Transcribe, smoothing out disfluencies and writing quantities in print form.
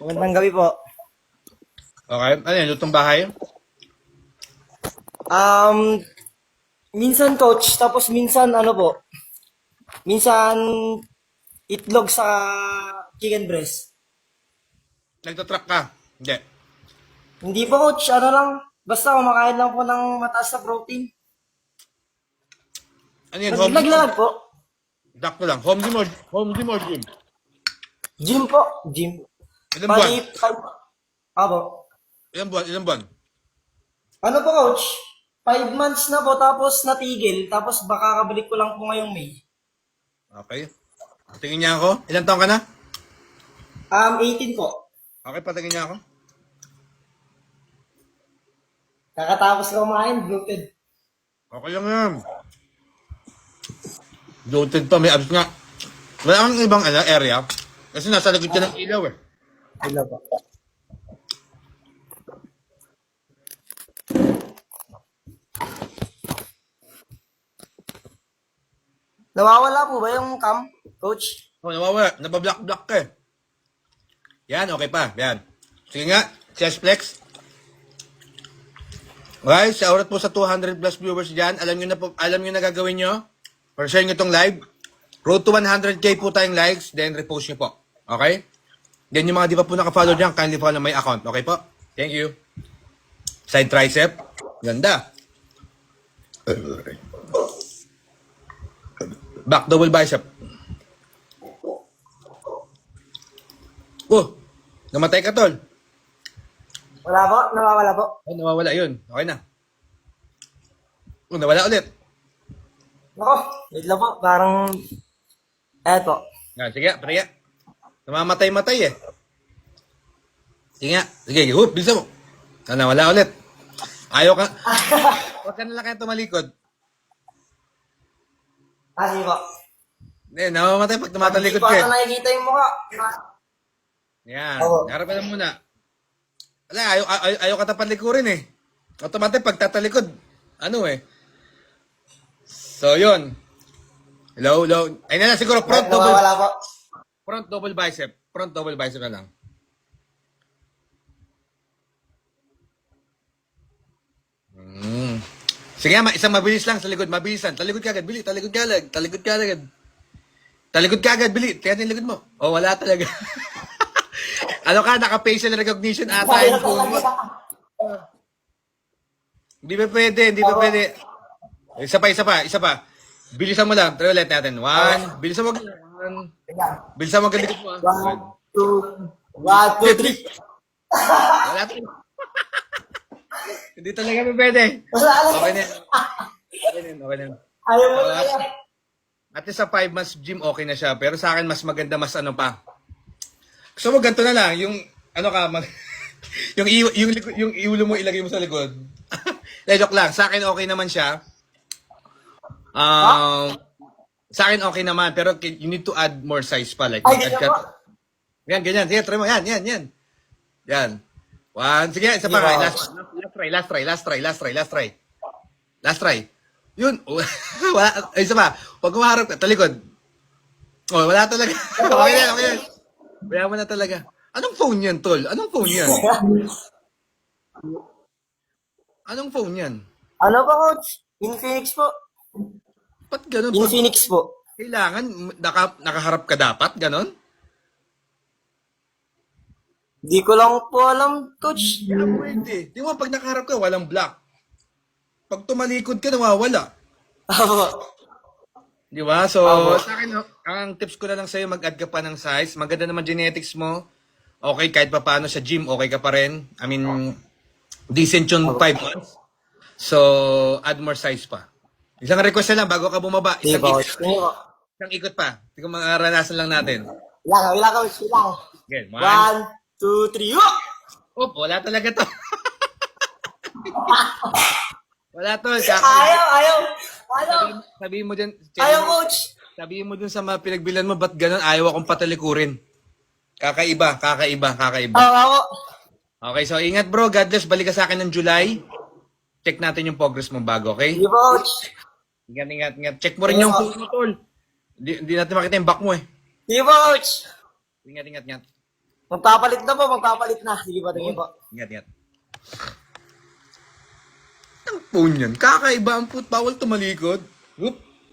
Magandang gabi po. Okay. Ano yan? Lutong bahay? Um, Minsan coach, tapos minsan ano po, minsan itlog sa chicken breast. Nagtatrack ka? Hindi. Hindi po coach, ano lang, basta kumakain lang po ng mataas na protein. Ano yan? Home gym? Naglalaglag po. Dakto lang. Home gym or gym? Gym po, gym. Ilang buwan? Bali, Abo. Ilang buwan? Ilang buwan? Ano po coach? 5 months na po, tapos natigil, tapos baka kabalik ko lang po ngayong May. Okay. Tingin niya ako. Ilang taon ka na? 18 po. Okay, patingin niya ako. Kakatapos ko kumain, bloated. Okay lang yan. Bloated pa. May abs nga. Wala kang ibang area. Kasi nasa likod ka ng ilaw eh. Hello po. Nawawala po ba yung cam, coach? Oh, nawawala. Nabablock-block ka eh. Yan, okay pa. Yan. Sige nga. Chest flex. Guys, sa oras po sa 200 plus viewers dyan, alam nyo na po, alam nyo na gagawin nyo. Or share nyo itong live. Road to 100k po tayong likes, then repost nyo po. Okay? Then yung mga di pa po nakafollow dyan, kindly follow my account. Okay po? Thank you. Side tricep. Ganda. Back double bicep. Oh, namatay ka, tol. Wala po? Nawawala po? Oh, nawawala yun. Okay na. Oh, nawala ulit. Nako, wait lang po. Parang, eto. Yan, sige, pare. Namamatay-matay eh. Sige nga. Sige, bilisan mo. Ah, nawala ulit. Ayaw ka. Huwag ka na lang kaya tumalikod. Sige po. Eh, namamatay pag tumatalikod Hindi ka pa eh. ata nakikita yung mukha. Yan. Oo. Harap ka lang muna. Wala, ayaw ka tapalikurin eh. Automatic pag tatalikod. Ano eh. So, yun. Hello. Ay na siguro, Nawawala po. front double bicep. Front double bicep na lang. Sige, isang mabilis lang sa likod. Mabilisan. Talikod ka agad. Bili. Talikod ka agad. Talikod ka agad. Talikod ka agad. Bili. Tingnan yung likod mo. Oh, wala talaga. Ano ka? Naka-facial recognition ata yung phone mo. Hindi pa pwede. Hindi pa pwede. Isa pa. Bilisan mo lang. Try ulit natin. One. Bilisan mo. One. Bilisan mo ang likod mo. 1, 2, 1, 2, 3. Wala talaga. Hindi talaga pa pwede. Wala lang. Okay na. Okay na. Ayaw mo na yan. At least sa 5 months gym, okay na siya. Pero sa akin, mas maganda, mas ano pa. Gusto mo ganito na lang, yung, ano ka, yung ulo mo ilagay mo sa likod. Joke lang, sa akin okay naman siya. Sa akin okay naman, pero you need to add more size pa. Like, Ay, add ganyan po. Yan, ganyan. Sige, try mo. Yan. Yan. One. Sige, isa pa. Wow. Last try. Yun. Wala. Isa pa. Huwag kumaharap ka. Talikod. Oh, wala talaga. Okay na. Wala mo na talaga. Anong phone yan, tol? Anong phone yan? Anong phone yan? Ano ba, coach? Infinix po. Ba't ganun? Infinix po. Kailangan, nakaharap ka dapat? Ganon? Di ko lang po alam, coach. Kaya pwede. Di mo, pag nakaharap ka, walang block. Pag tumalikod ka, nawawala. Apo. Di ba? So, Opo. sa akin, ang tips ko na lang sa'yo, mag-add ka pa ng size. Maganda naman genetics mo. Okay, kahit pa paano sa gym, okay ka pa rin. I mean, decent yun 5 months. So, add more size pa. Isang request na lang bago ka bumaba. Sige po, coach. Sige po. Isang ikot pa. Tingnan mga ranasan lang natin. Wala, coach. Wala. Okay, 1, 2, 3. Oh, wala talaga to. Wala to. Ayaw. Sabihin mo dyan, Ayaw, coach. sabihin mo dun sa mga pinagbilan mo, ba't ganun? Ayaw akong patalikurin. Kakaiba. Ako. Okay, so ingat bro. God bless. Balik ka sa akin ng July. Check natin yung progress mo bago, okay? Sige po, coach. Ingat. Check mo rin yung phone mo, tol. Hindi natin makita yung back mo eh. Sige po, coach. Ingat. Magpapalit na po, magpapalit na. Sige po, tingin po. Ingat, ingat. Ang phone yan. Kakaiba ang foot. Bawal tumalikod. Oop.